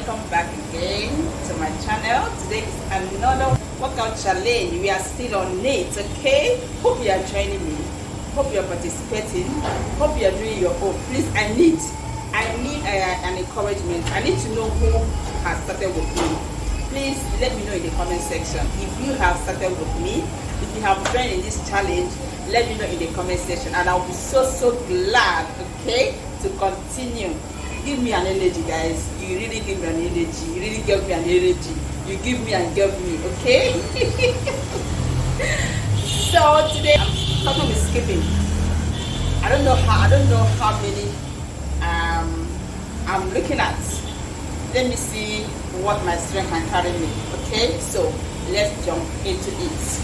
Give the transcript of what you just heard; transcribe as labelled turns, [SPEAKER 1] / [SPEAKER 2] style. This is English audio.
[SPEAKER 1] welcome back again to my channel. Today is another workout challenge. We are still on it, okay? Hope you are joining me. Hope you are participating. Hope you are doing your own. Please, I need an encouragement. I need to know who has started with me. Please let me know in the comment section if you have started with me. If you have joined in this challenge, let me know in the comment section, and I'll be so glad, okay, to continue. Give me an energy, guys. You really give me an energy. You really give me an energy. You give me and give me, okay? So today I'm starting with skipping. I don't know how many I'm looking at. Let me see what my strength can carry me. Okay, so let's jump into it.